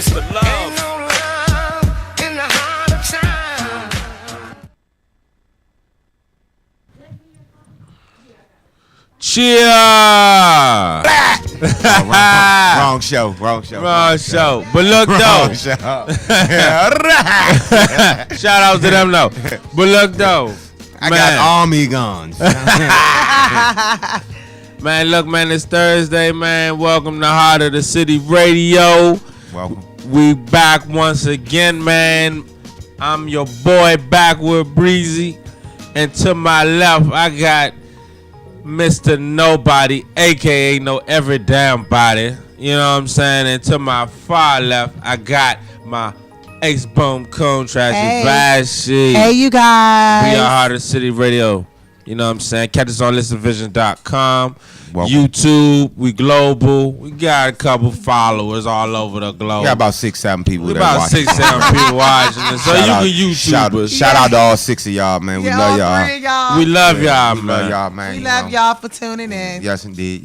It's for love. Ain't no love in the heart of time. Cheer! Wrong show. But look though. Shout out to them though. But look though. I got army guns. Man, look, man, it's Thursday, man. Welcome to Heart of the City Radio. Welcome. We back once again, man. I'm your boy, Backward Breezy. And to my left, I got Mr. Nobody, a.k.a. No Every Damn Body. You know what I'm saying? And to my far left, I got my Ace-Boom Contract. Hey, you guys. We are Heart of the City Radio. You know what I'm saying? Catch us on listenvision.com. Welcome. YouTube, we global. We got a couple followers all over the globe. We got about 6-7 people that about watch. 6-7 people watching it. So you can YouTube us. Shout out to all 6 of y'all, man. We love y'all. We love y'all, We man. love y'all, man. We love y'all for tuning in. Yes, indeed.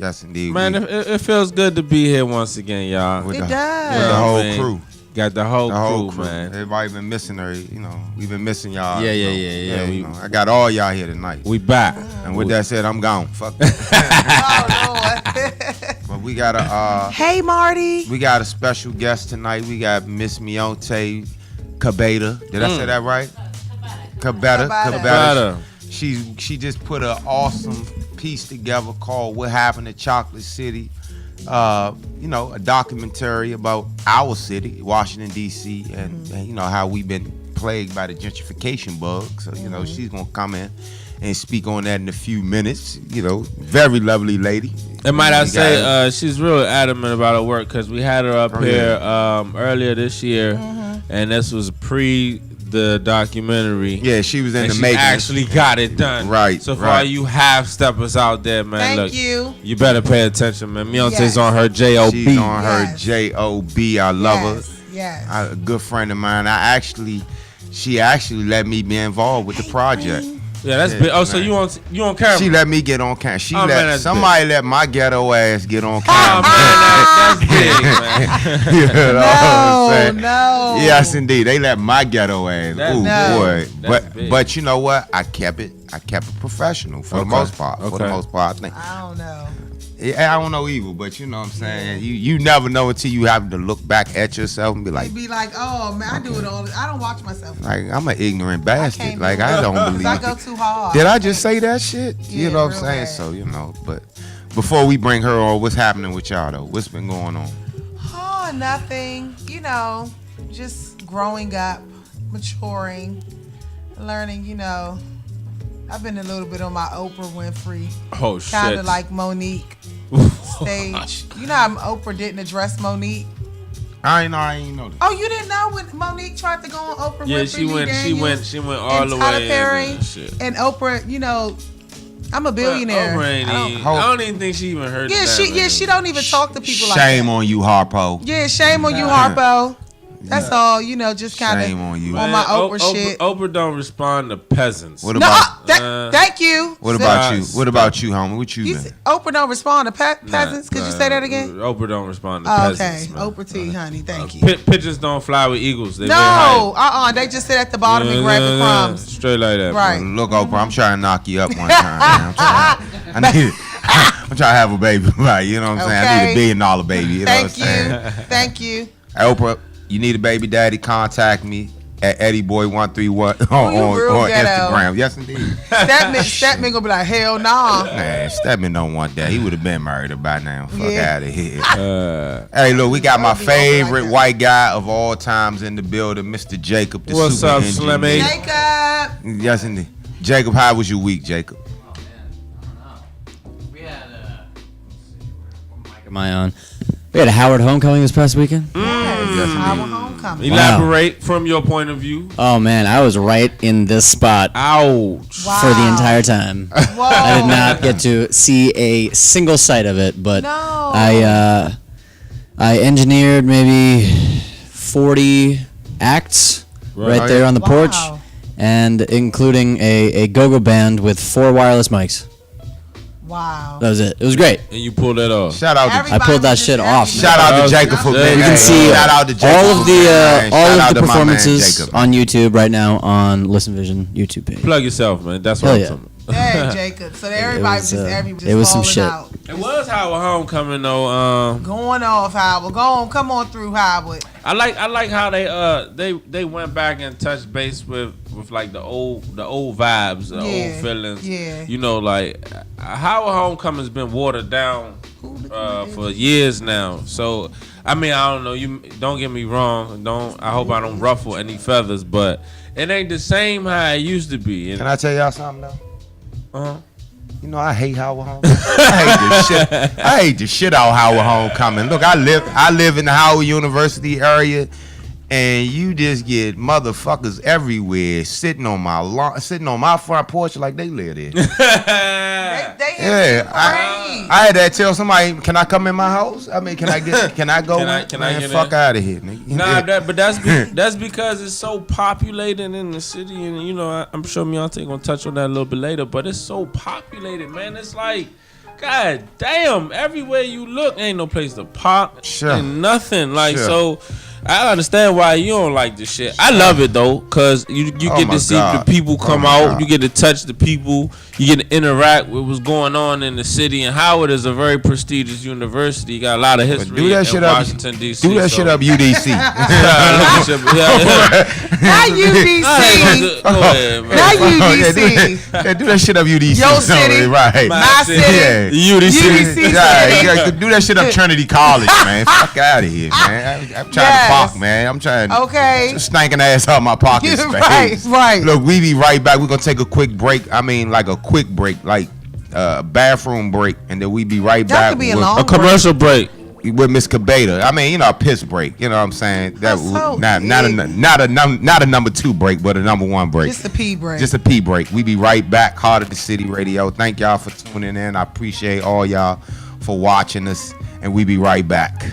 Man, it feels good to be here once again, y'all. It does. With the whole crew. Got the whole crew, man. Everybody been missing her, you know. We've been missing y'all. Yeah. You know, I got all y'all here tonight. We back. And with that said, I'm gone. Fuck that. Oh, Lord. But we got a Hey, Marty. we got a special guest tonight. We got Miss Mionte Cabeda. Did I say that right? Cabeda. She just put an awesome piece together called "What Happened to Chocolate City." You know, a documentary about our city, Washington D.C., and you know how we've been plagued by the gentrification bug. So you know she's gonna come in and speak on that in a few minutes. You know, very lovely lady. And might I say, she's real adamant about her work because we had her up here earlier this year, and this was pre the documentary. Yeah, she was in the she making. Actually got it done. Right. So for all you half steppers out there, man, Thank you. You better pay attention, man. Mionte's Yes. on her J.O.B. She's on her J.O.B. I love her. Yes. A good friend of mine. She actually let me be involved with the project. Yeah, that's big. Oh, so you on camera? She let me get on camera. Man, Let my ghetto ass get on Oh camera. man, that's big, man. You know what I'm saying? No. Yes, indeed. They let my ghetto ass. That's Ooh, no. boy. That's big. But you know what? I kept it professional for the most part. For the most part, I think. I don't know. I don't know either, but you know what I'm saying. You never know until you have to look back at yourself and be like, oh man, I do it all. I don't watch myself. like I'm an ignorant bastard. can't Like do I it. don't believe. I go too hard. Did I just say that shit? You Yeah, know what I'm real saying? bad. So you know, but before we bring her on, what's happening with y'all though? What's been going on? Oh, nothing. You know, just growing up, maturing, learning. You know, I've been a little bit on my Oprah Winfrey, Oh shit. kind of like Monique stage. You know how Oprah didn't address Monique? I ain't know that. Oh, you didn't know when Monique tried to go on Oprah Yeah, Winfrey? she went all and the Tyler way. Perry And shit. and Oprah. You know, I'm a billionaire. Oprah ain't I don't even think she even heard. Yeah, that, she don't even talk to people like that. Shame on you, Harpo. Yeah, shame on you, Harpo. That's all, you know, just kind of Shame on you. on my Oprah shit. Oprah don't respond to peasants. What No, about thank you. what about you? What about you, homie? What you You been? said Oprah don't respond to peasants. Could you say that again? Oprah don't respond to Oh, peasants. okay, man. Oprah T, honey, thank you. Pigeons don't fly with eagles. They No, they just sit at the bottom and grab the crumbs. Straight like that. Right. Look, Oprah, I'm trying to knock you up one time. Man. I'm trying to have a baby, right? You know what I'm saying? I need $1 billion baby. You know what I'm Thank saying? you, thank you. Hey, Oprah, you need a baby daddy? Contact me at EddieBoy131 on real ghetto. Instagram. Yes, indeed. Statman gonna be like, hell nah. Man, Stedman don't want that. He would have been married by now. Fuck Yeah. out of here. Hey, look, we got my favorite white guy of all times in the building, Mr. Jacob. The What's super up, engineer. Slimmy? Jacob. Yes, indeed. Jacob, how was your week, Jacob? We had what mic am I on? We had a Howard homecoming this past weekend. Yes, our homecoming. Elaborate from your point of view. Oh man, I was right in this spot Ouch. Wow. for the entire time. Whoa. I did not get to see a single sight of it, but No. I engineered maybe 40 acts right there on the porch, Wow. and including a go-go band with 4 wireless mics. Wow. That was it. It was great. And you pulled that off. Shout out to I pulled that shit off. Shout out to Jacob for Yeah, being. you You can see shout out to Jacob all of the man. all Shout of out the to my man, performances Jacob. on YouTube right now on Listen Vision YouTube page. Plug yourself, man. That's what Hell I'm yeah. talking about. Yeah, Jacob. So everybody was, just it was some falling shit. out. It was Howard Homecoming though. Going off, Howard. Go on, come on through, Howard. I like how they went back and touched base with like the old vibes, the old feelings. Yeah. You know, like Howard Homecoming's been watered down for years now. So I mean, I don't know. You don't get me wrong. I hope I don't ruffle any feathers, but it ain't the same how it used to be. And, Can I tell y'all something though? uh-huh. You know, I hate Howard Homecoming. I hate the shit out of Howard Homecoming. Look, I live in the Howard University area, and you just get motherfuckers everywhere sitting on my front porch like they live there. They Yeah, I had to tell somebody, can I come in my house? I mean, can I go? Can I Man, get fuck in? out of here, nigga. Nah, that's because it's so populated in the city, and you know I'm sure Meontay gonna touch on that a little bit later. But it's so populated, man. It's like, god damn, everywhere you look, ain't no place to park, Sure. ain't nothing. Like Sure. so, I understand why you don't like this shit. I love it though, cause you Oh get my to see God. the people Oh come my out, God. you get to touch the people, you get to interact with what's going on in the city. And Howard is a very prestigious university. You got a lot of history do that in shit up. Washington D.C. Do that shit up, UDC. Not UDC. Go ahead, man. Not Yeah, UDC. do that shit up, UDC. Your city. Right? My city. Yeah. UDC. Yeah, you gotta do that shit up Trinity College, man. Fuck out of here, man. I'm trying to Yes. park, man. I'm trying to Okay. stinking ass out my pocket Yeah, space. right. Look, we be right back. We're gonna take a quick break. I mean, like a quick break, like a bathroom break, and then we be right That back could be a with, long A commercial break. with Miss Cabeda. I mean, you know, a piss break. You know what I'm saying? That That's so not a number 2 break, but a number 1 break. Just a pee break. Just a pee break. We be right back. Heart of the City Radio. Thank y'all for tuning in. I appreciate all y'all for watching us, and we be right back.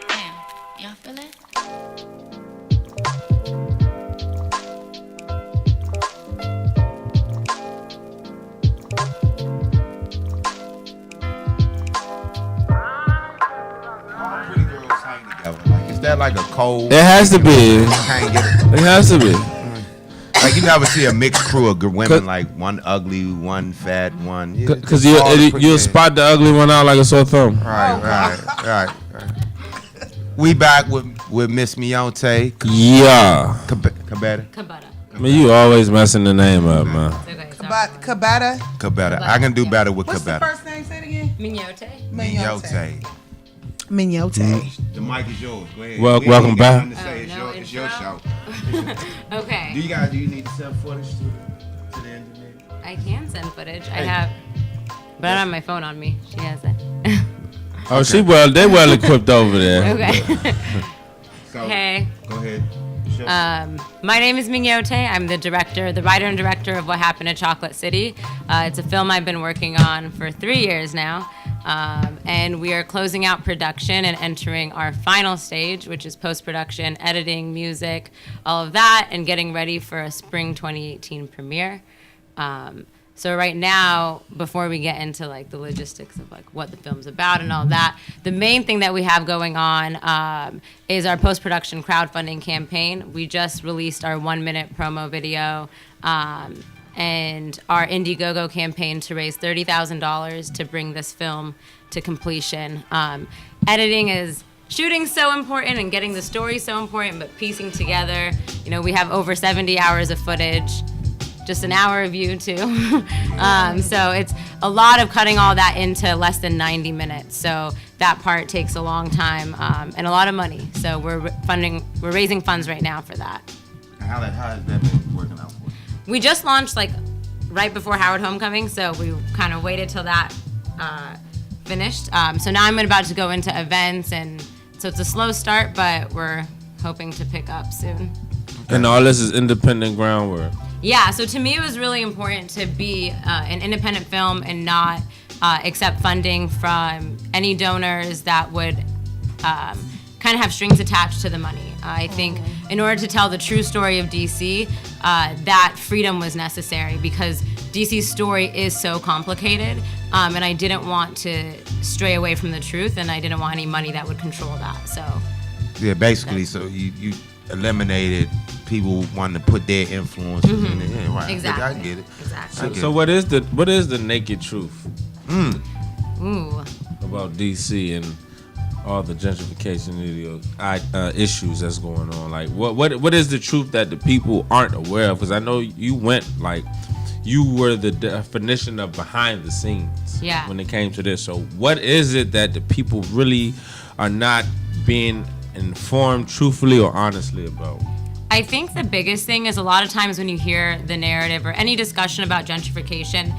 Damn, y'all feel it? Pretty girls hang together. Like, is that like a cold? It has to be. Can't get it. It has to be. Like you never see a mixed crew of women, like one ugly, one fat, one. Yeah, Because it's all pretty- you'll spot the ugly one out like a sore thumb. Right. We back with Miss Meontay Yeah. Cabeda. Kabata. I mean, you always messing the name up, man. Okay, sorry. Cabata. Cabeda. I can do better with What's the Cabeda. first name? Say it again. Mignote. Meontay. Mignote. The mic is yours. Go ahead. Welcome We ain't back. got nothing to say. Oh, no It's your show. intro? Okay. Do you need to send footage to the engineer? I can send footage. I have, but I don't have my phone on me. She has it. Oh, they well equipped over there. Okay. So, Hey. Go ahead. Show. My name is Mignote. I'm the writer and director of What Happened to Chocolate City. It's a film I've been working on for 3 years now. And we are closing out production and entering our final stage, which is post-production, editing, music, all of that, and getting ready for a spring 2018 premiere. So right now, before we get into like the logistics of like what the film's about and all that, the main thing that we have going on is our post-production crowdfunding campaign. We just released our 1-minute promo video and our Indiegogo campaign to raise $30,000 to bring this film to completion. Editing is shooting so important and getting the story so important, but piecing together, we have over 70 hours of footage, just an hour of you too. So it's a lot of cutting all that into less than 90 minutes. So that part takes a long time and a lot of money. So we're raising funds right now for that. How has that been working out for you? We just launched right before Howard Homecoming, so we kind of waited till that finished. So now I'm about to go into events, and so it's a slow start, but we're hoping to pick up soon. And all this is independent groundwork. Yeah, so to me it was really important to be an independent film and not accept funding from any donors that would kind of have strings attached to the money. I think in order to tell the true story of DC, that freedom was necessary because DC's story is so complicated, and I didn't want to stray away from the truth, and I didn't want any money that would control that. So yeah, basically, so you eliminated people wanting to put their influences in it. Yeah, right. Exactly. I get it. Exactly. So what is the naked truth Ooh. about DC and all the gentrification issues that's going on? Like, what is the truth that the people aren't aware of? Because I know you were the definition of behind the scenes when it came to this. So what is it that the people really are not being informed truthfully or honestly about? I think the biggest thing is a lot of times when you hear the narrative or any discussion about gentrification,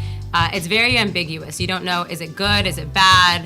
it's very ambiguous. You don't know, is it good, is it bad?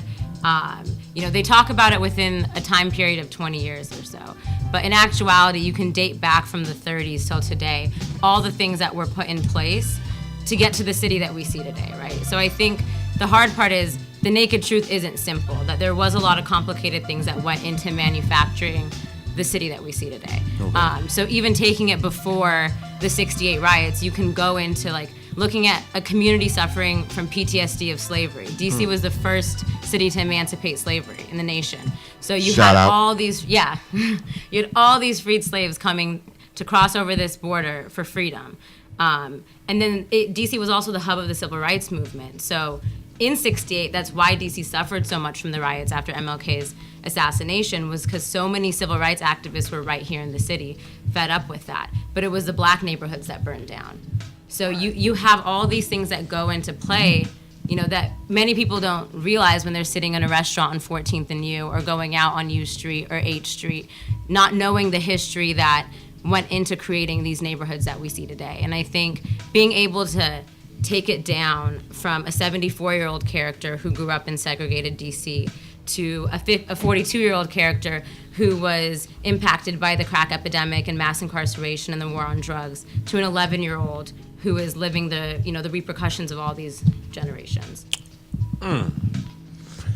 They talk about it within a time period of 20 years or so. But in actuality, you can date back from the 30s till today, all the things that were put in place to get to the city that we see today, right? So I think the hard part is the naked truth isn't simple, that there was a lot of complicated things that went into manufacturing the city that we see today. Okay. So even taking it before the 68 riots, you can go into looking at a community suffering from PTSD of slavery. DC was the first city to emancipate slavery in the nation. So you had all these, you had all these freed slaves coming to cross over this border for freedom. And then DC was also the hub of the civil rights movement. So in 68, that's why DC suffered so much from the riots after MLK's assassination, was because so many civil rights activists were right here in the city, fed up with that. But it was the black neighborhoods that burned down. So you have all these things that go into play, that many people don't realize when they're sitting in a restaurant on 14th and U or going out on U Street or H Street, not knowing the history that went into creating these neighborhoods that we see today. And I think being able to take it down from a 74-year-old character who grew up in segregated DC to a 42-year-old character who was impacted by the crack epidemic and mass incarceration and the war on drugs, to an 11-year-old who is living the repercussions of all these generations.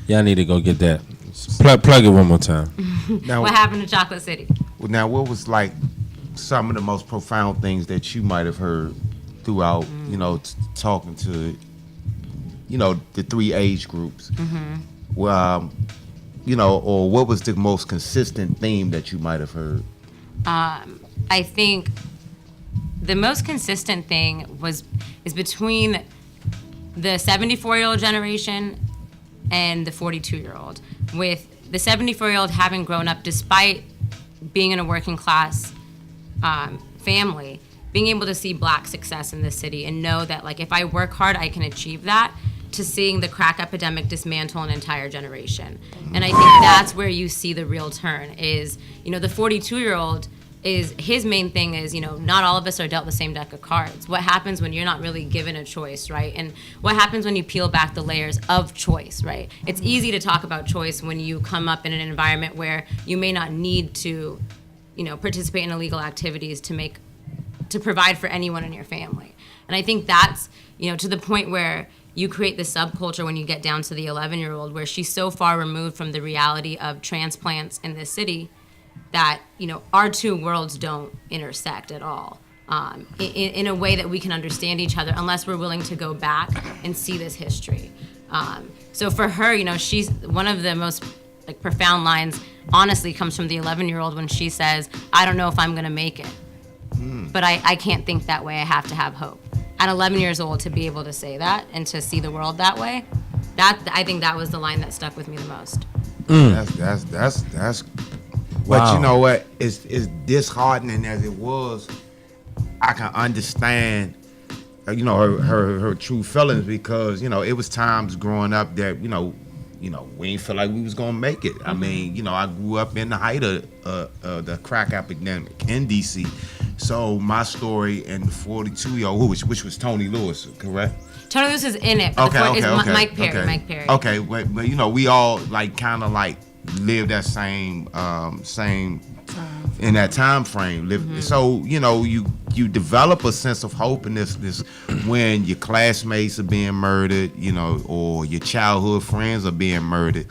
Yeah, I need to go get that. Plug it one more time. Now, what happened to Chocolate City? Now, what was some of the most profound things that you might have heard throughout, talking to, the three age groups? Well, or what was the most consistent theme that you might have heard? I think the most consistent thing is between the 74-year-old generation and the 42-year-old, with the 74-year-old having grown up despite being in a working class family, being able to see black success in this city and know that if I work hard, I can achieve that, to seeing the crack epidemic dismantle an entire generation. And I think that's where you see the real turn is, the 42-year-old is, his main thing is, not all of us are dealt the same deck of cards. What happens when you're not really given a choice, right? And what happens when you peel back the layers of choice, right? It's easy to talk about choice when you come up in an environment where you may not need to, participate in illegal activities to provide for anyone in your family. And I think that's, to the point where you create this subculture when you get down to the 11-year-old, where she's so far removed from the reality of transplants in this city that, our two worlds don't intersect at all in a way that we can understand each other unless we're willing to go back and see this history. So for her, she's one of the most profound lines, honestly, comes from the 11-year-old when she says, I don't know if I'm going to make it, but I can't think that way. I have to have hope. at 11 years old to be able to say that and to see the world that way, I think that was the line that stuck with me the most. That's. But Wow. you know what? It's disheartening as it was. I can understand, her true feelings, because it was times growing up that we ain't feel like we was gonna make it. I mean, I grew up in the height of the crack epidemic in DC. So my story and the 42-year-old, which was Tony Lewis, correct? Tony Lewis is in it. But Okay. Mike Perry. Okay. Mike Perry. Okay, but we all kind of live that same in that time frame. So you develop a sense of hope in this when your classmates are being murdered, or your childhood friends are being murdered,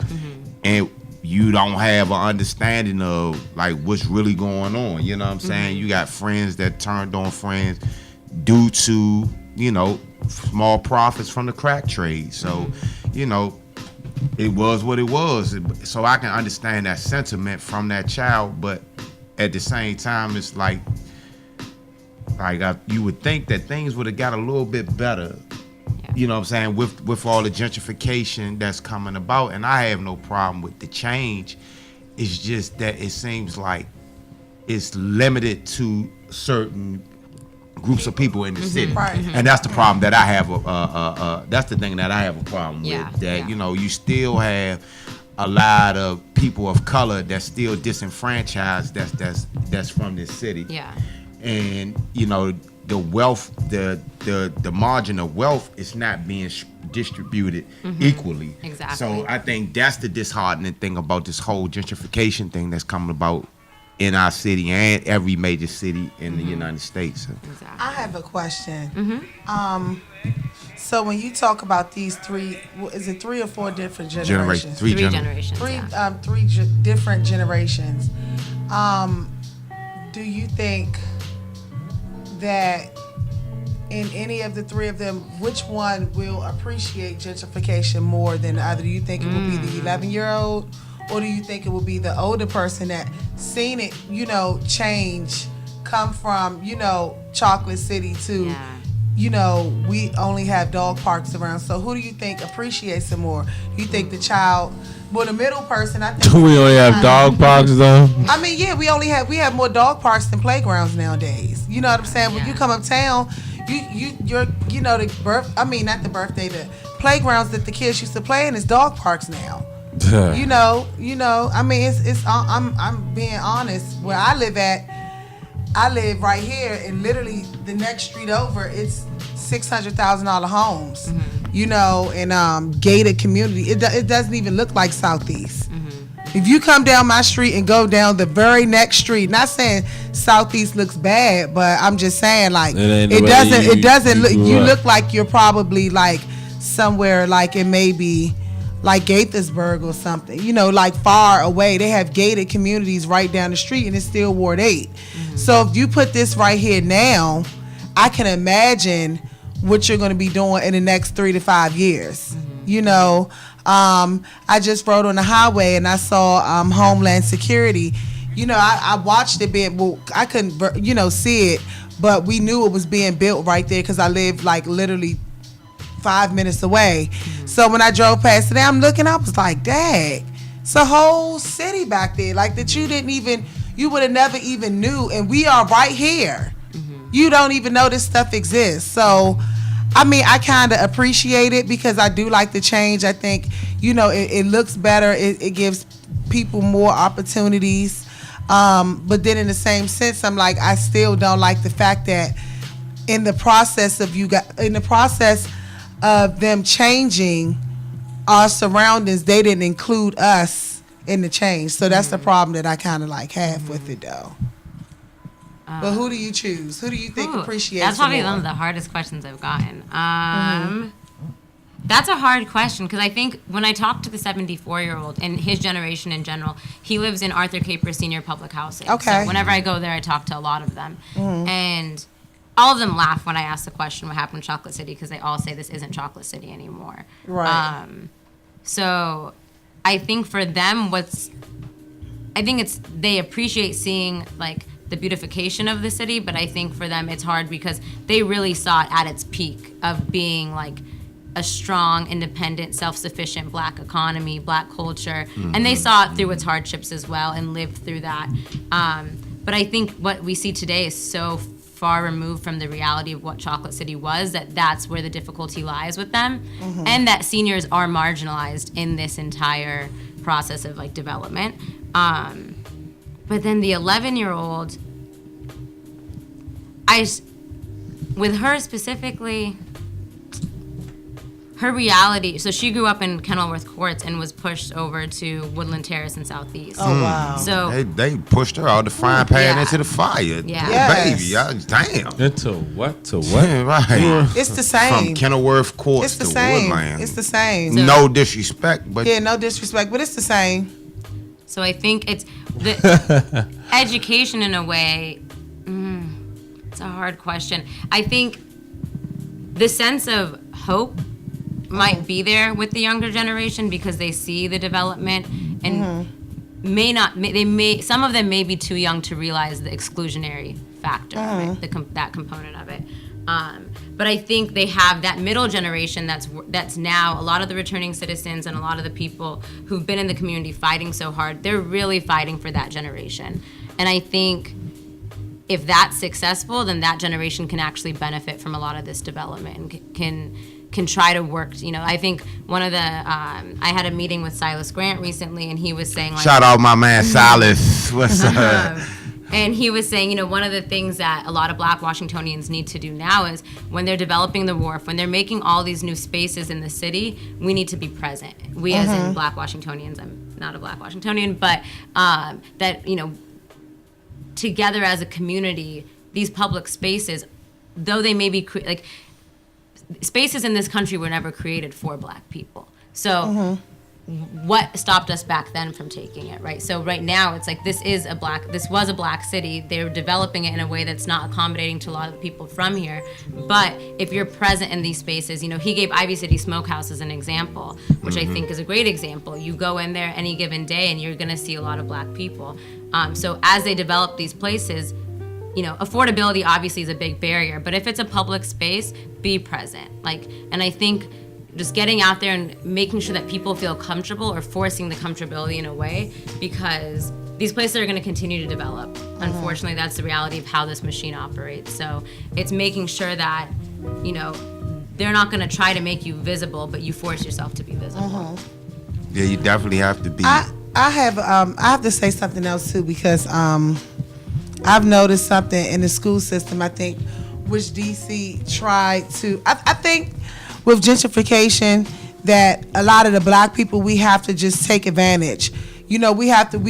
and you don't have an understanding of what's really going on. You know what I'm saying? You got friends that turned on friends due to small profits from the crack trade. So it was what it was. So I can understand that sentiment from that child, but at the same time, it's you would think that things would have got a little bit better. Yeah. You know what I'm saying? With all the gentrification that's coming about, and I have no problem with the change. It's just that it seems like it's limited to certain groups of people in the city, Right. and that's the problem that I have. That's the thing that I have a problem with. That you still have a lot of people of color that's still disenfranchised. That's from this city. Yeah. And the wealth, the margin of wealth is not being distributed equally. Exactly. So I think that's the disheartening thing about this whole gentrification thing that's coming about in our city and every major city in the United States. Exactly. I have a question. So when you talk about these three, is it 3 or 4 different generations? Three generations. Three different generations. Do you think that in any of the 3 of them, which one will appreciate gentrification more than the other? Do you think it will be the 11-year-old, or do you think it will be the older person that seen it, change, come from, Chocolate City to, we only have dog parks around. So who do you think appreciates it more? You think the child, well, the middle person, I think. Do we only have dog parks though? I mean, yeah, we have more dog parks than playgrounds nowadays. You know what I'm saying? When you come uptown, you're the playgrounds that the kids used to play in is dog parks now. I mean, it's I'm being honest. Where I live right here, and literally the next street over, it's $600,000 homes. And gated community. It doesn't even look like Southeast. If you come down my street and go down the very next street, not saying Southeast looks bad, but I'm just saying it doesn't look. You look like you're probably somewhere it may be Gaithersburg or something, far away. They have gated communities right down the street, and it's still Ward 8. So if you put this right here now, I can imagine what you're going to be doing in the next 3 to 5 years. I just rode on the highway and I saw Homeland Security. I watched it I couldn't, see it, but we knew it was being built right there because I live literally 5 minutes away. So when I drove past it, I'm looking, I was like, dang, it's a whole city back there, that you would have never even knew, and we are right here. You don't even know this stuff exists. So, I mean, I kind of appreciate it because I do like the change. I think, it looks better. It gives people more opportunities. But then in the same sense, I'm I still don't like the fact that in the process of them changing our surroundings, they didn't include us in the change. So that's the problem that I kind of have with it, though. But who do you choose? Who do you think appreciates That's probably more? one of the hardest questions I've gotten. That's a hard question because I think when I talk to the 74-year-old and his generation in general, he lives in Arthur Capers Senior Public Housing. Okay. So whenever I go there, I talk to a lot of them. And all of them laugh when I ask the question, what happened in Chocolate City? Because they all say this isn't Chocolate City anymore. Right. So I think for them, they appreciate seeing the beautification of the city, but I think for them it's hard because they really saw it at its peak of being like a strong, independent, self-sufficient Black economy, Black culture, and they saw it through its hardships as well and lived through that. But I think what we see today is so far removed from the reality of what Chocolate City was that that's where the difficulty lies with them, and that seniors are marginalized in this entire process of like development. But then the 11-year-old, with her specifically, her reality, so she grew up in Kenilworth Courts and was pushed over to Woodland Terrace in Southeast. Oh, wow. So They pushed her out the frying pan Yeah. into the fire. Yeah. Yes. Baby, damn. Into what? To what? Yeah, right. It's the same. From Kenilworth Courts It's the to same. Woodland. It's the same. No disrespect, but Yeah, no disrespect, but it's the same. So I think it's the education in a way. It's a hard question. I think the sense of hope might be there with the younger generation because they see the development and some of them may be too young to realize the exclusionary factor of it, that component of it. But I think they have that middle generation that's now a lot of the returning citizens and a lot of the people who've been in the community fighting so hard. They're really fighting for that generation. And I think if that's successful, then that generation can actually benefit from a lot of this development and can try to work. I think one of the I had a meeting with Silas Grant recently, and he was saying, like, shout out my man Silas. What's up? And he was saying, one of the things that a lot of Black Washingtonians need to do now is when they're developing the wharf, when they're making all these new spaces in the city, we need to be present. We as in Black Washingtonians, I'm not a Black Washingtonian, but that, together as a community, these public spaces, though they may be spaces in this country were never created for Black people. So what stopped us back then from taking it, right? So right now it's like this was a Black city. They're developing it in a way that's not accommodating to a lot of the people from here. But if you're present in these spaces, he gave Ivy City Smokehouse as an example, which I think is a great example. You go in there any given day and you're gonna see a lot of Black people. So as they develop these places, affordability obviously is a big barrier, but if it's a public space, be present. And I think just getting out there and making sure that people feel comfortable or forcing the comfortability in a way, because these places are going to continue to develop. Unfortunately, that's the reality of how this machine operates. So it's making sure that, they're not going to try to make you visible, but you force yourself to be visible. Yeah, you definitely have to be. I have to say something else too, because I've noticed something in the school system, I think, which DC tried to, I think with gentrification, that a lot of the Black people, we have to just take advantage. We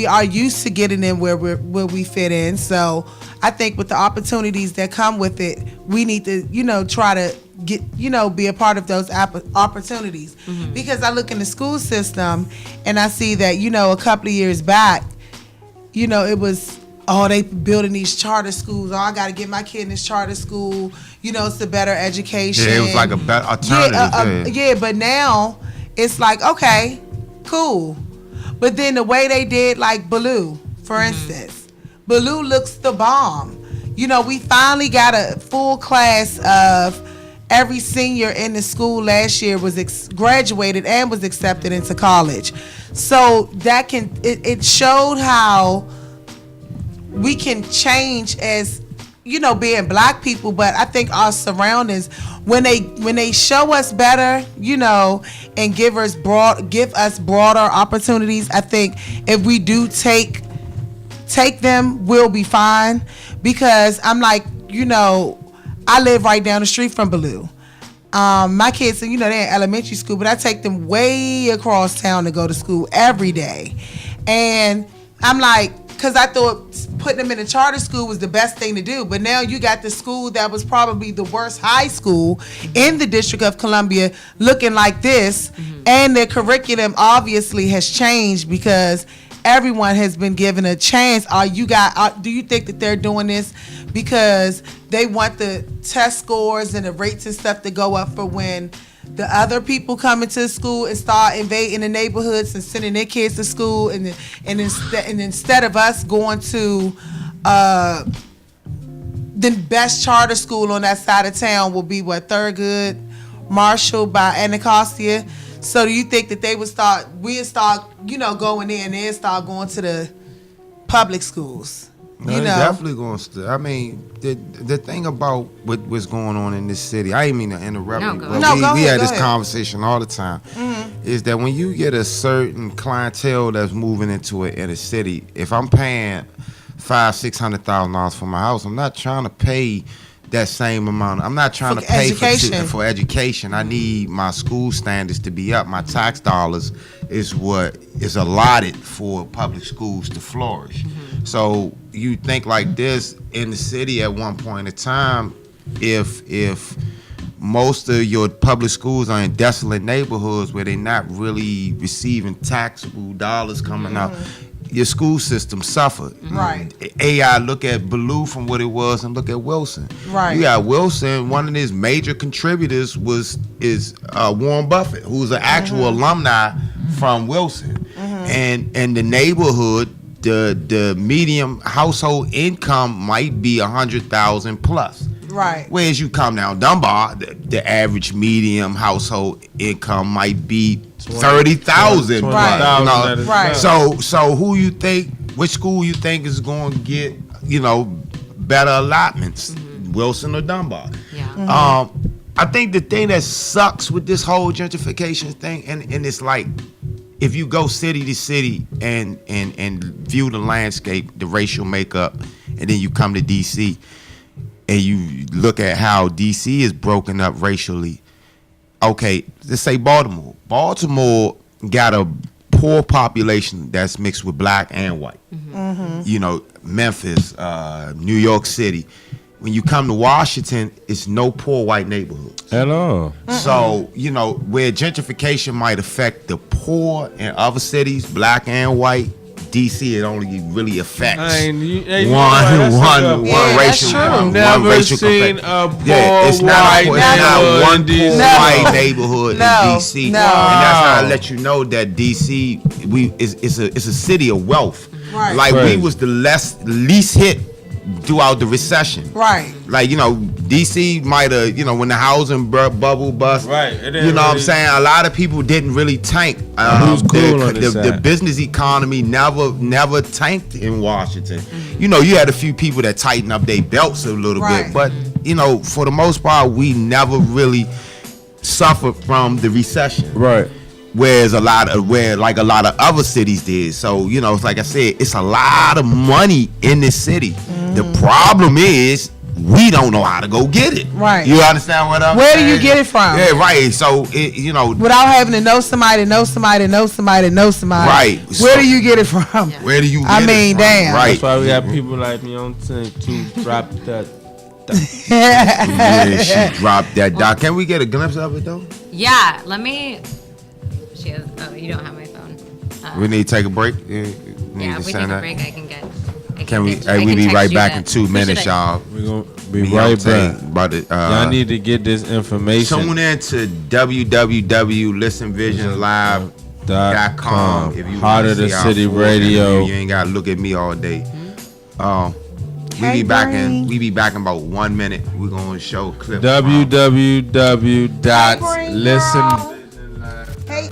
are used to getting in where we fit in. So I think with the opportunities that come with it, we need to, try to get, be a part of those opportunities. Because I look in the school system and I see that, a couple of years back, it was, they building these charter schools. I got to get my kid in this charter school. It's a better education. Yeah, it was like a better alternative. Yeah, but now it's like, okay, cool. But then the way they did, like Ballou, for instance, Ballou looks the bomb. We finally got a full class of every senior in the school last year was graduated and was accepted into college. So that it showed how we can change as being Black people, but I think our surroundings, when they show us better, and give us broader opportunities, I think if we do take them, we'll be fine. Because I'm like, I live right down the street from Ballou. My kids, they're in elementary school, but I take them way across town to go to school every day. And I'm like, because I thought putting them in a charter school was the best thing to do. But now you got the school that was probably the worst high school in the District of Columbia looking like this. And their curriculum obviously has changed because everyone has been given a chance. Do you think that they're doing this because they want the test scores and the rates and stuff to go up for when the other people come into school and start invading the neighborhoods and sending their kids to school, and instead of us going to The best charter school on that side of town will be what, Thurgood Marshall by Anacostia. So do you think that we'd start, going in and they'd start going to the public schools? No, they definitely going to. I mean, the thing about what's going on in this city, I ain't mean to interrupt you, but we had this conversation all the time, is that when you get a certain clientele that's moving into an inner city, if I'm paying $500,000-$600,000 for my house, I'm not trying to pay that same amount. I'm not trying to pay for education. I need my school standards to be up. My tax dollars is what is allotted for public schools to flourish. So you think like this in the city at one point in time, if most of your public schools are in desolate neighborhoods where they're not really receiving taxable dollars coming out, your school system suffered. Right. AI, look at Ballou from what it was and look at Wilson. Right. You got Wilson, one of his major contributors is Warren Buffett, who's an actual alumni from Wilson. And the neighborhood, the medium household income might be 100,000 plus. Right. Whereas you come down Dunbar, the average medium household income might be 30,000. Right. Right. So who you think, which school you think is going to get, better allotments, Wilson or Dunbar? Yeah. I think the thing that sucks with this whole gentrification thing, and it's like, if you go city to city and view the landscape, the racial makeup, and then you come to DC and you look at how DC is broken up racially. Okay, let's say Baltimore. Baltimore got a poor population that's mixed with black and white. Memphis, New York City. When you come to Washington, it's no poor white neighborhoods. Hello. So, where gentrification might affect the poor in other cities, black and white, DC, it only really affects one racial. I've never seen a poor it's not one poor white neighborhood in DC. And that's how I let you know that DC, it's a city of wealth. Right. Like we was the least hit throughout the recession. Right. Like, DC might have, when the housing bubble bust. Right. What I'm saying? A lot of people didn't really tank. The business economy never tanked in Washington. You had a few people that tightened up their belts a little bit. But, for the most part, we never really suffered from the recession. Right. Whereas a lot of other cities did. So, it's like I said, it's a lot of money in this city. The problem is we don't know how to go get it. Right. You understand what I'm saying? Where do you get it from? Yeah, right. So, without having to know somebody. Right. Where do you get it from? Where do you get it from? Damn. Right. That's why we got people like me on to drop that. Yeah, she dropped that doc. Can we get a glimpse of it, though? Yeah, let me... you don't have my phone. We need to take a break. Yeah, if we take a break, I can get... we be right back in 2 minutes, y'all. We're going to be right back. Y'all need to get this information. Tune in to www.listenvisionlive.com if you Heart of the City Radio. You ain't got to look at me all day. We be back in about 1 minute. We're going to show a clip. www.listenvisionlive. Hey.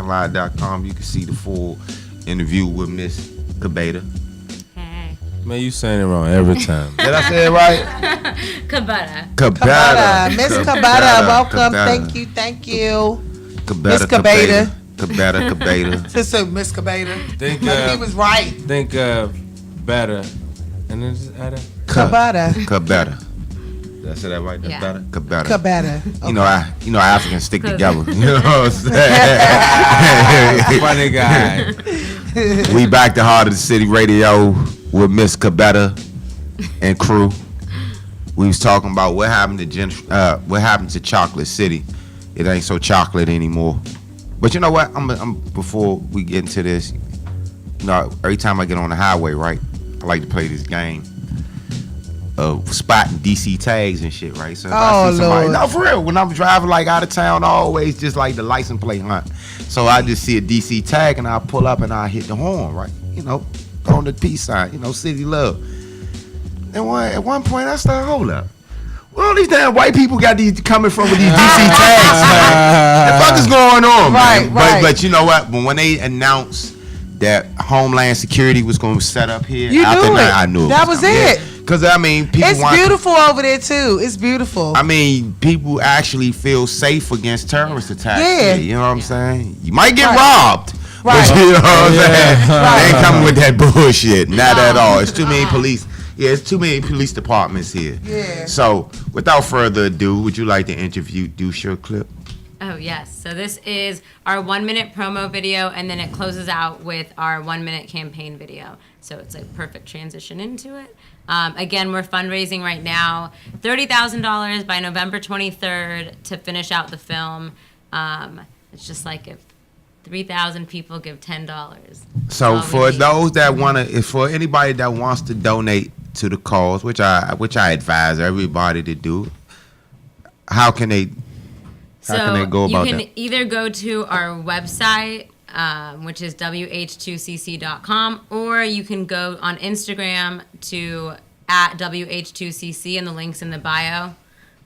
DisneyVisionLive.com. You can see the full interview with Miss Kabeda. Hey. Man, you saying it wrong every time. Did I say it right? Kabata. Kabeda. Miss Kabeda, welcome. Thank you. Miss Kabeda. Kabeda. Sister Miss Kabeda. Think, He was right. Think better. And then just add a Kabeda. Did I say that right? Yeah. Better? Kabeda. Kabeda. You know, Africans stick together. You know what I'm saying? funny guy. We back to Heart of the City Radio with Miss Kabeda and crew. We was talking about what happened to Chocolate City. It ain't so chocolate anymore. But you know what? I'm before we get into this, you know, every time I get on the highway, right, I like to play this game of spotting DC tags and shit, right? So if I see somebody, Lord. no, for real, when I'm driving like out of town, I always just like the license plate hunt. So I just see a DC tag and I pull up and I hit the horn, right? You know, on the peace sign, you know, city love. And at one point I started, hold up. Where all these damn white people got these coming from with these DC tags, man? The fuck is going on, man? Right. But you know what? When they announced that Homeland Security was going to set up here, You after knew that, it. I knew That was it. Because I mean, people It's beautiful over there too. It's beautiful. I mean, people actually feel safe against terrorist attacks. Yeah. Here, you know what I'm saying? You might get Right. robbed. Right. But you know what I'm saying? Yeah. They ain't coming with that bullshit. Not at all. It's too many police. Yeah, it's too many police departments here. Yeah. So, without further ado, would you like to introduce your clip? Oh, yes. So this is our 1-minute promo video, and then it closes out with our 1-minute campaign video. So it's a perfect transition into it. Again, we're fundraising right now, $30,000 by November 23rd to finish out the film. It's just like if 3,000 people give $10. So, all we for need. those that for anybody that wants to donate to the cause, which I advise everybody to do, how can they go about you can that? either go to our website, which is wh2cc.com, or you can go on Instagram to @wh2cc, and the link's in the bio.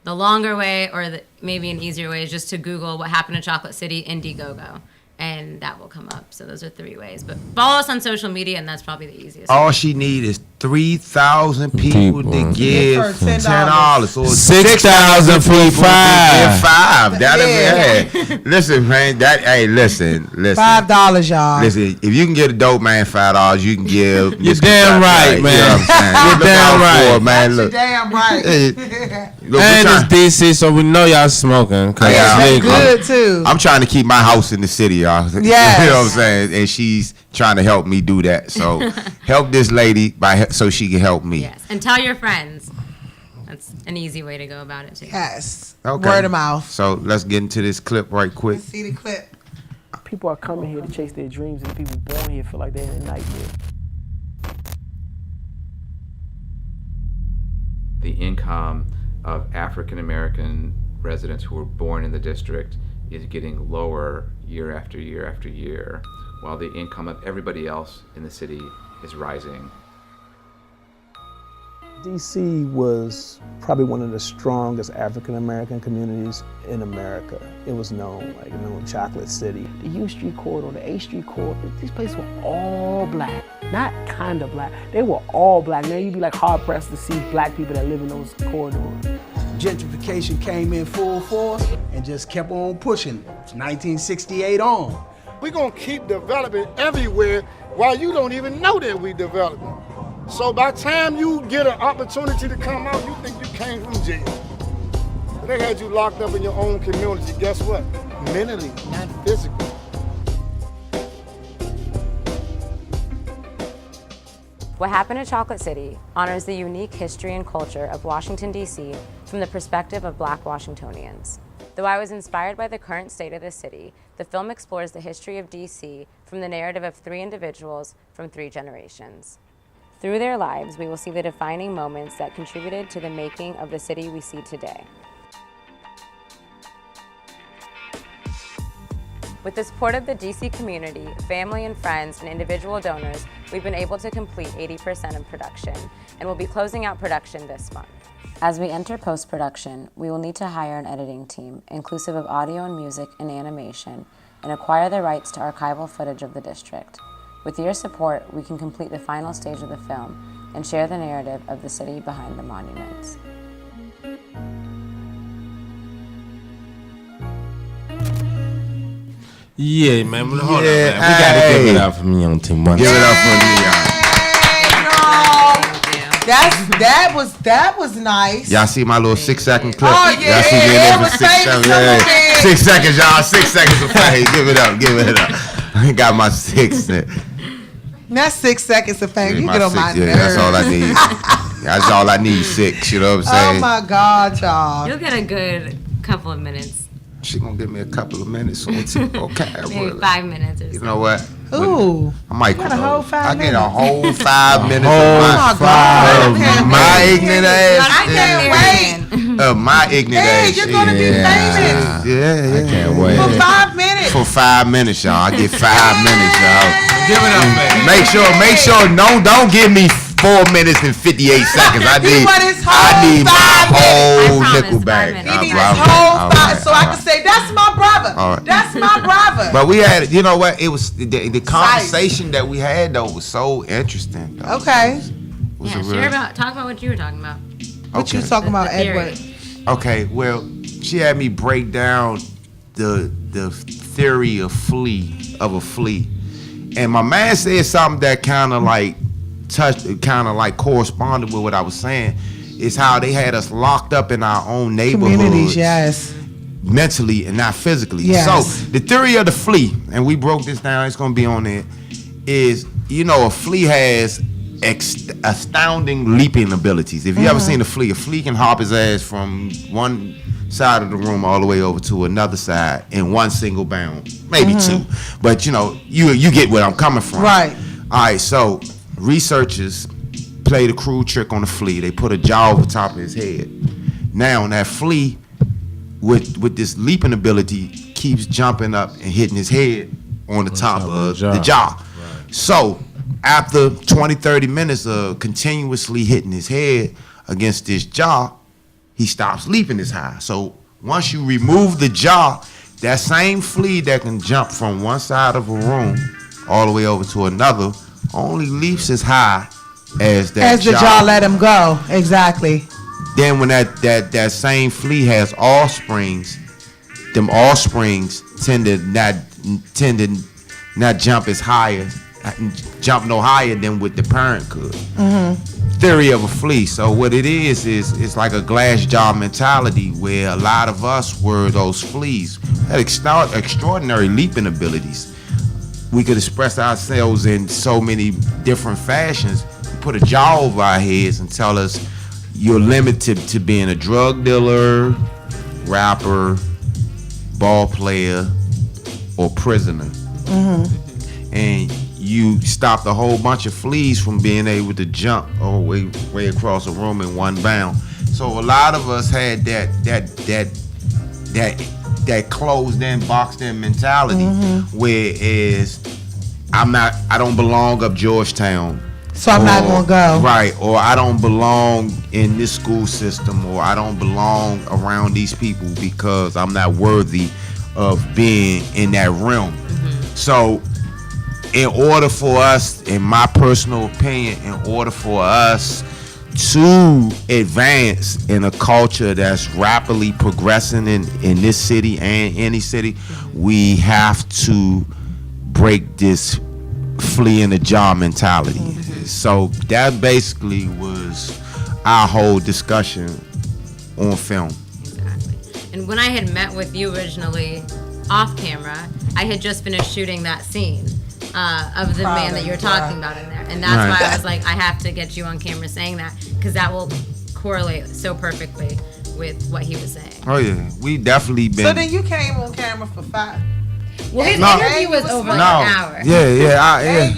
The longer way, or maybe an easier way, is just to Google what happened to Chocolate City Indiegogo, and that will come up. So those are 3 ways. But follow us on social media, and that's probably the easiest. All she need is 3,000 people to give Give her $10. So 6,000 for give $5. $5. Hey, listen, man. Listen. $5, y'all. Listen, if you can get a dope man $5, you can give. You're damn right, man. You know what I'm saying? You're Look damn out right. for it, man. You're Look. damn right. Look, And it's DC, so we know y'all smoking. 'Cause Yeah, it's That's legal. good too. I'm trying to keep my house in the city, y'all. Yes. You know what I'm saying? And she's trying to help me do that. So help this lady so she can help me. Yes, and tell your friends. That's an easy way to go about it too. Yes. Okay. Word of mouth. So let's get into this clip right quick. Let's see the clip. People are coming here to chase their dreams, and people born here feel like they're in a nightmare. The income of African American residents who were born in the district is getting lower year after year after year, while the income of everybody else in the city is rising. DC was probably one of the strongest African American communities in America. It was known, Chocolate City. The U Street corridor, the A Street corridor, these places were all black. Not kind of black, they were all black. Now you'd be like hard pressed to see black people that live in those corridors. Gentrification came in full force and just kept on pushing. It's 1968 on. We're gonna keep developing everywhere while you don't even know that we developing. So by the time you get an opportunity to come out, you think you came from jail. They had you locked up in your own community. Guess what? Mentally, not physically. What Happened at Chocolate City honors the unique history and culture of Washington, D.C. from the perspective of Black Washingtonians. Though I was inspired by the current state of the city, the film explores the history of D.C. from the narrative of 3 individuals from 3 generations. Through their lives, we will see the defining moments that contributed to the making of the city we see today. With the support of the DC community, family and friends, and individual donors, we've been able to complete 80% of production, and we'll be closing out production this month. As we enter post-production, we will need to hire an editing team, inclusive of audio and music and animation, and acquire the rights to archival footage of the district. With your support, we can complete the final stage of the film and share the narrative of the city behind the monuments. Yeah, man. Hold on, man. We gotta give it up for me on Team One. Give it up for Leon. That was nice. Y'all see my little 6-second clip? Oh, yeah, Y'all see me in there for 6 seconds? yeah. 6 seconds, y'all. 6 seconds of fame. Give it up. I got my 6. That's 6 seconds of fame. You get on my nerves. Yeah, that's all I need. That's all I need. 6. You know what I'm saying? Oh my God, y'all. You'll get a good couple of minutes. She gonna give me a couple of minutes. Okay. Maybe 5 minutes or so. You know what? Ooh. I might got a whole 5 I get a minutes. whole 5 minutes Oh my God. of my ignorant ass. I can't wait. Of my ignorant Hey, ass. you're gonna be famous. Yeah. I can't wait. For 5 minutes. For 5 minutes, y'all. I get 5 minutes, y'all. Give it up, man. Make sure, don't give me 4 minutes and 58 seconds. I need my whole nickel bag. He needs his whole 5, so I can say, that's my brother. All right. That's my brother. But we had, you know what? It was the conversation that we had though was so interesting. Though. Okay. Yeah, talk about what you were talking about. What you talking about, Edward? Okay, well, she had me break down the theory of a flea, and my man said something that kind of like corresponded with what I was saying. Is how they had us locked up in our own neighborhoods. Communities, yes. Mentally and not physically. Yes. So the theory of the flea, and we broke this down, it's gonna be on there, is, you know, a flea has astounding leaping abilities. If you ever seen a flea can hop his ass from one side of the room all the way over to another side in one single bound, maybe two. But you know, you get where I'm coming from. Right. All right, so researchers played a crude trick on the flea. They put a jaw over top of his head. Now that flea, with this leaping ability, keeps jumping up and hitting his head on the top of the jaw. Right. So after 20-30 minutes of continuously hitting his head against this jaw, he stops leaping as high. So once you remove the jaw, that same flea that can jump from one side of a room all the way over to another only leaps as high as that the jaw let him go. Exactly. Then when that same flea has offsprings, them offsprings tend to not jump as higher, jump no higher than what the parent could. Theory of a flea. So what it is it's like a glass jaw mentality where a lot of us were those fleas. Had extraordinary leaping abilities. We could express ourselves in so many different fashions. Put a jaw over our heads and tell us you're limited to being a drug dealer, rapper, ball player, or prisoner. And you stopped a whole bunch of fleas from being able to jump all the way across a room in one bound. So a lot of us had that closed in, boxed in mentality, whereas I don't belong up Georgetown. So I'm not gonna go. Right, or I don't belong in this school system, or I don't belong around these people because I'm not worthy of being in that realm. So in order for us, in my personal opinion, in order for us to advance in a culture that's rapidly progressing in this city and any city, we have to break this flea in the jaw mentality. So that basically was our whole discussion on film. Exactly. And when I had met with you originally off camera, I had just finished shooting that scene of the man that you were talking about in there. And that's why I was like, I have to get you on camera saying that, because that will correlate so perfectly with what he was saying. Oh yeah, we definitely been. So then you came on camera for 5. Well, his interview was over like an hour. Yeah.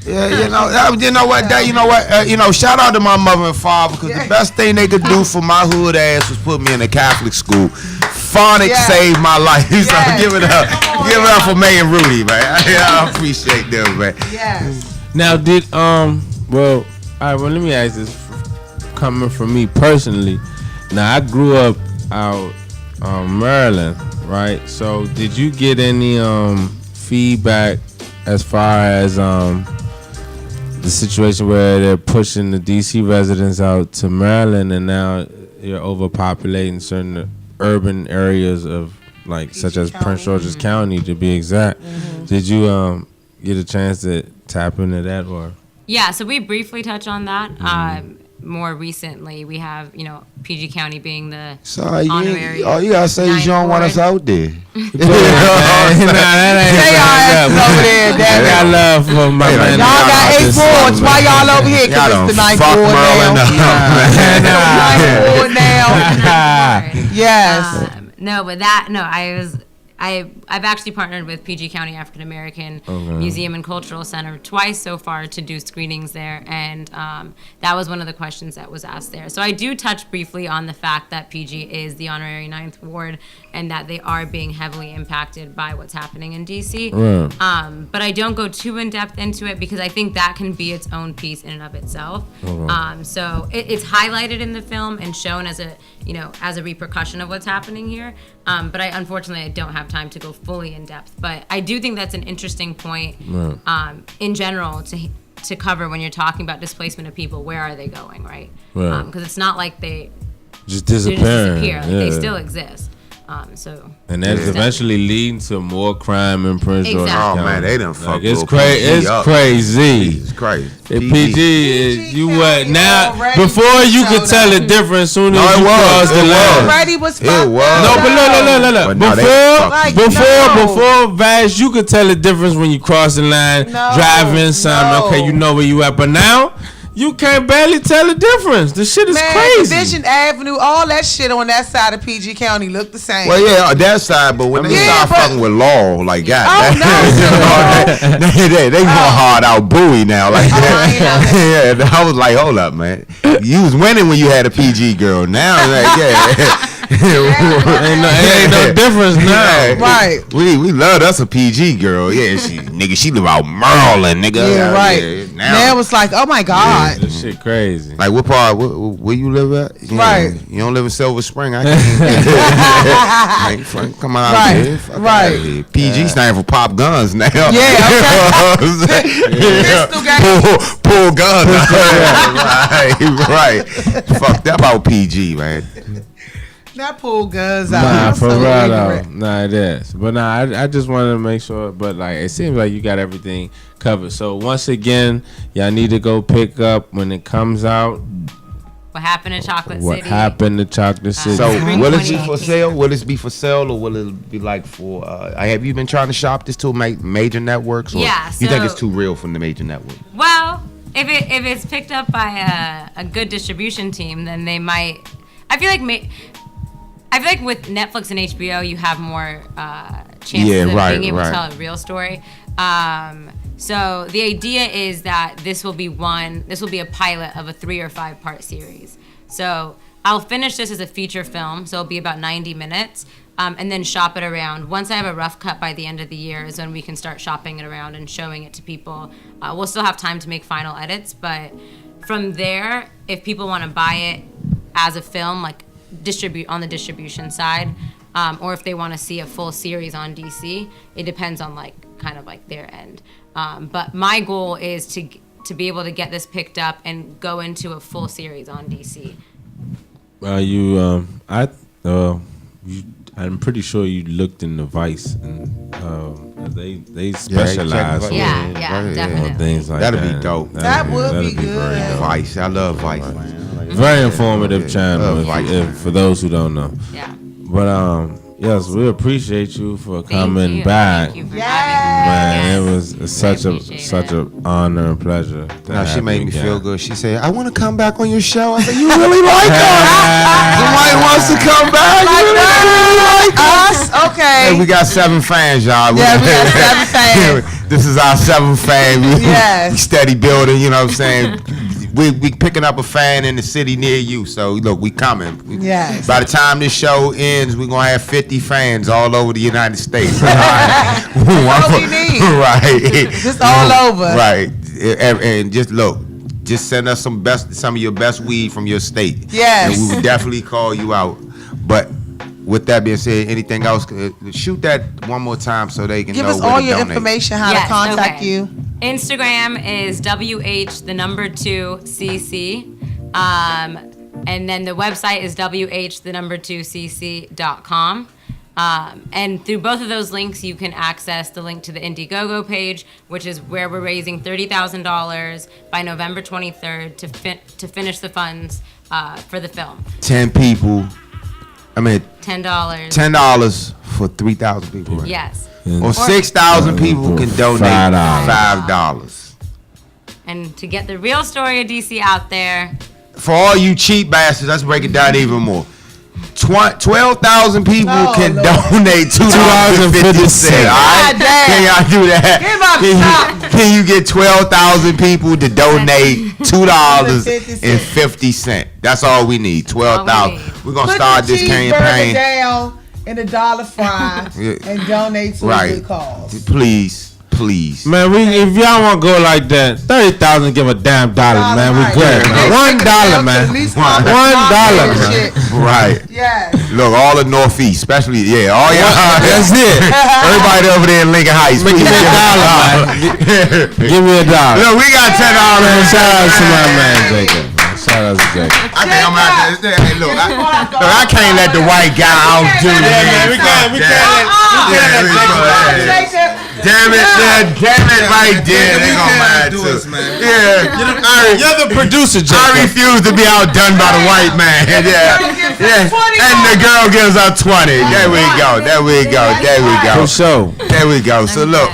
You know what? Shout out to my mother and father, because the best thing they could do for my hood ass was put me in a Catholic school. Phonics saved my life. So give it up. Give it up for May and Rudy, man. I appreciate them, man. Yes. Now, well, all right, well, let me ask this. Coming from me personally, now I grew up out Maryland, right? So did you get any feedback as far as the situation where they're pushing the DC residents out to Maryland, and now you're overpopulating certain urban areas of like such as Prince George's County, to be exact? Did you get a chance to tap into that, or? Yeah, so we briefly touch on that. More recently, we have, PG County being the honorary. All you gotta say is you don't want us out there. I got love for my man. Y'all got 8 wards. Why y'all over here? Cause it's the ninth ward now. Yes. I've actually partnered with PG County African American Museum and Cultural Center twice so far to do screenings there, and that was one of the questions that was asked there. So I do touch briefly on the fact that PG is the honorary 9th ward and that they are being heavily impacted by what's happening in DC. But I don't go too in depth into it because I think that can be its own piece in and of itself. So it's highlighted in the film and shown as a repercussion of what's happening here. But unfortunately I don't have time to go fully in depth. But I do think that's an interesting point in general to cover when you're talking about displacement of people. Where are they going, right? Because it's not like they just disappear. They still exist. And that's eventually leading to more crime in Prince George's County. Oh man, they done fucked it's up. It's crazy. It's crazy. PG, you what now? Before you could tell the difference, soon as you crossed the line. Already was fucked It was. up. No, but look. Before Vash, you could tell the difference when you cross the line, driving something. Okay, you know where you at. But now, you can't barely tell the difference. The shit is crazy. Division Avenue, all that shit on that side of PG County look the same. Well, yeah, that side, but when they start fucking with law, like God, they going hard out Bowie now, like that. I was like, hold up, man. You was winning when you had a PG girl. Now, like, ain't no difference now. Right. We loved us a PG girl. Yeah, she live out Maryland, nigga. Yeah, right. Yeah, now it's like, oh my God. This shit crazy. Like what part? Where you live at? Right. You don't live in Silver Spring. I can't. Come on out here. Right. PG standing for pop guns now. Yeah. Pistol gang. Pull guns. Right. Fuck that about PG, man. Not pull guns out. Nah, for real though. Nah, it is. But I just wanted to make sure. But like, it seems like you got everything covered. So once again, y'all need to go pick up when it comes out. What happened in Chocolate City? What happened to Chocolate City? So will it be for sale? Will this be for sale, or will it be like for? Have you been trying to shop this to major networks? Or Yeah. You think it's too real from the major network? Well, if it's picked up by a good distribution team, then they might. I feel like with Netflix and HBO, you have more chances of being able to tell a real story. So the idea is that this will be a pilot of a 3 or 5 part series. So I'll finish this as a feature film, so it'll be about 90 minutes, and then shop it around. Once I have a rough cut by the end of the year is when we can start shopping it around and showing it to people. We'll still have time to make final edits, but from there, if people want to buy it as a film, like distribute on the distribution side, or if they want to see a full series on DC, it depends on kind of their end. But my goal is to be able to get this picked up and go into a full series on DC. I'm pretty sure you looked in the Vice, and they specialize in definitely things like That'd that. be dope. That would be good. Vice, I love Vice, man. Very informative channel for those who don't know. Yeah. But yes, we appreciate you for coming back. Thank you for having me. Man, it was such an honor and pleasure. She made me feel good. She said, "I want to come back on your show." I said, "You really like us? Somebody wants to come back? You really like us? Okay. Hey, we got 7 fans, y'all. Yeah, we got 7 fans. This is our 7th fan. Yes. We steady building. You know what I'm saying? We picking up a fan in the city near you. So look, we coming. Yes. By the time this show ends, we're gonna have 50 fans all over the United States. That's all we need. Right. Just all over. Right. And just look. Just send us some of your best weed from your state. Yes. And we would definitely call you out. But with that being said, anything else? Shoot that one more time so they can Give know us where all to your donate. information, how Yes, to contact okay. you. Instagram is WH2CC. And then the website is WH2CC.com. And through both of those links, you can access the link to the Indiegogo page, which is where we're raising $30,000 by November 23rd to finish the funds for the film. 10 people. I mean, $10. $10 for 3,000 people. Right? Yes. Or 6,000 people can donate $5. And to get the real story of DC out there, For all you cheap bastards, let's break it down even more. 12,000 people can donate $2.50. All right? Can y'all do that? Can you get 12,000 people to donate $2.50? That's all we need. 12,000. We're gonna start this campaign. Down in $1 fry and donate to a good cause. Please. Man, if y'all want to go like that, 30,000, give a damn dollar, man. We good, man. $1, man. $1, man. Right. Yes. Look, all the Northeast, especially, all y'all. That's it. Everybody over there in Lincoln Heights. Give me $1, man. Give me $1. Look, we got $10. Shout out to my man, Jacob. Shout out to Jacob. I think I'm out there. Hey, look, I can't let the white guy out do that. We can't Damn it, right there. They gonna mad do too. us, man. Yeah. You're the producer, Jacob. I refuse to be outdone by the white man. Yeah. And the girl gives up 20. There we go. For sure. There we go. So look.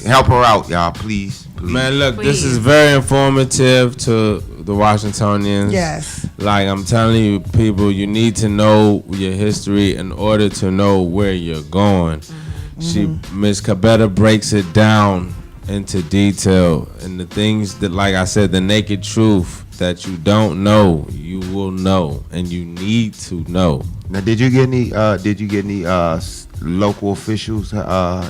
Help her out, y'all, please. Man, look, this is very informative to the Washingtonians. Yes. Like I'm telling you, people, you need to know your history in order to know where you're going. Miss Cabetta breaks it down into detail, and the things that, like I said, the naked truth that you don't know, you will know, and you need to know. Now, did you get any local officials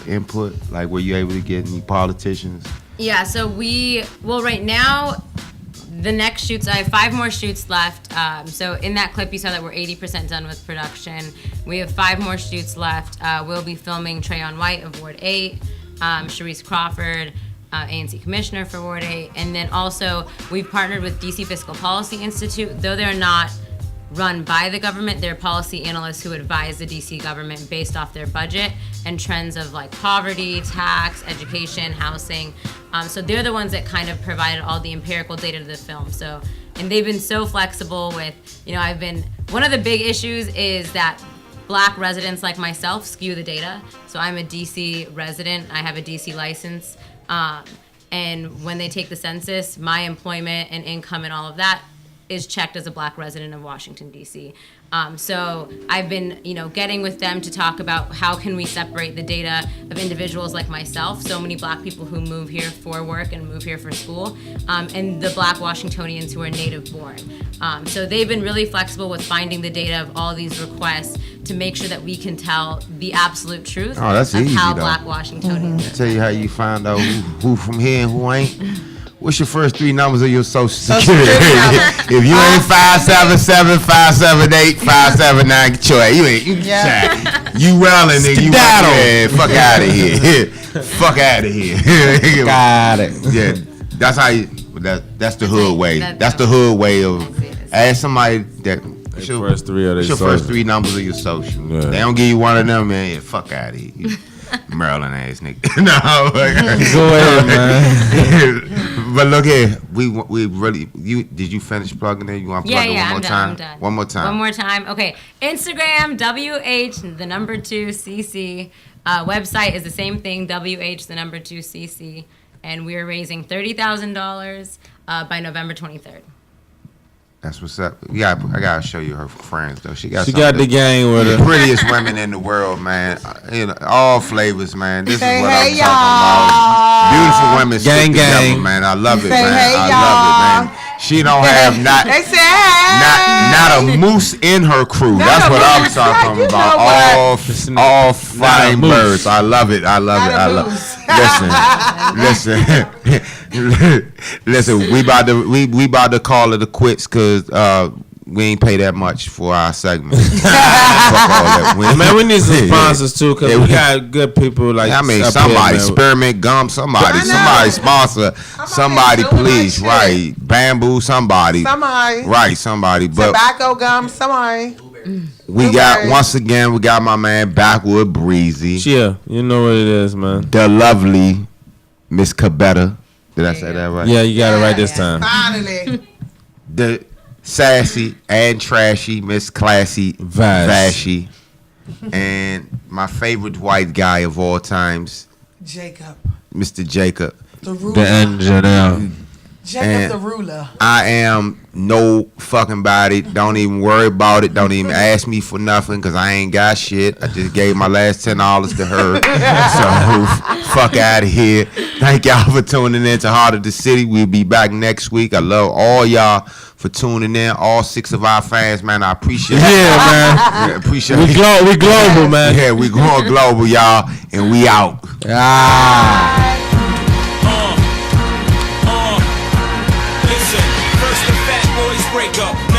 input? Like, were you able to get any politicians? yeah, so right now, the next shoots, I have 5 more shoots left. So in that clip, you saw that we're 80% done with production. We have 5 more shoots left. We'll be filming Trayon White of Ward 8, Sharice Crawford, ANC Commissioner for Ward 8. And then also, we've partnered with DC Fiscal Policy Institute. Though they're not run by the government, they're policy analysts who advise the DC government based off their budget and trends of like poverty, tax, education, housing. So they're the ones that kind of provided all the empirical data to the film. So, and they've been so flexible with, one of the big issues is that Black residents like myself skew the data. So I'm a DC resident, I have a DC license. And when they take the census, my employment and income and all of that is checked as a Black resident of Washington, D.C. So I've been, getting with them to talk about how can we separate the data of individuals like myself, so many Black people who move here for work and move here for school, and the Black Washingtonians who are native born. So they've been really flexible with finding the data of all these requests to make sure that we can tell the absolute truth that's of easy, how though. Black Washingtonians are. Tell you how you find out who from here and who ain't. What's your first 3 numbers of your Social Security? If you ain't 577, 578, 579, get your ass. You wildin', nigga. Fuck out of here. Fuck out of here. Got it. Yeah, that's how you. That's the hood way. That's the hood way of. Ask somebody that. What's your first 3 of their your first 3 numbers of your social? Yeah. They don't give you one of them, man. Yeah, fuck out of here. You Maryland ass nigga. No. Go ahead, man. But look here, we really. Did you finish plugging in? You want to plug it one more time? I'm done. One more time. One more time. Okay. Instagram, WH2CC. Website is the same thing, WH2CC. And we're raising $30,000 by November 23rd. That's what's up. I gotta show you her friends though. She got the gang with her. The prettiest women in the world, man. All flavors, man. This is what I'm y'all. talking about. Beautiful women, Gang, stick together, gang. man. I love it, Say man. hey, I love it, man. She don't have They say hey. not a moose in her crew. That's what I'm talking about. All flying birds. I love it. Listen. We about to call it a quits because we ain't pay that much for our segment. Fuck all that. Man, we need some sponsors too, cause we got good people like. I mean, up somebody, here, man. Spearmint Gum, somebody sponsor, somebody, please, right? Bamboo, somebody, right? Somebody, but tobacco gum, somebody. we got once again, we got my man Backwood Breezy. Yeah, you know what it is, man. The lovely Miss Cabetta. Did I say that right? Yeah, you got it right this time. Finally. The sassy and trashy Miss Classy Vashy. And my favorite white guy of all times, Jacob. Mr. Jacob. The ruler. The engineer. Jacob the ruler. I am no fucking body. Don't even worry about it. Don't even ask me for nothing because I ain't got shit. I just gave my last $10 to her. So fuck out of here. Thank y'all for tuning in to Heart of the City. We'll be back next week. I love all y'all for tuning in. All 6 of our fans, man. I appreciate it. Yeah, man. Yeah, appreciate we it. we global, man. Yeah, we going global, y'all. And we out. Listen, first the fat boys break up.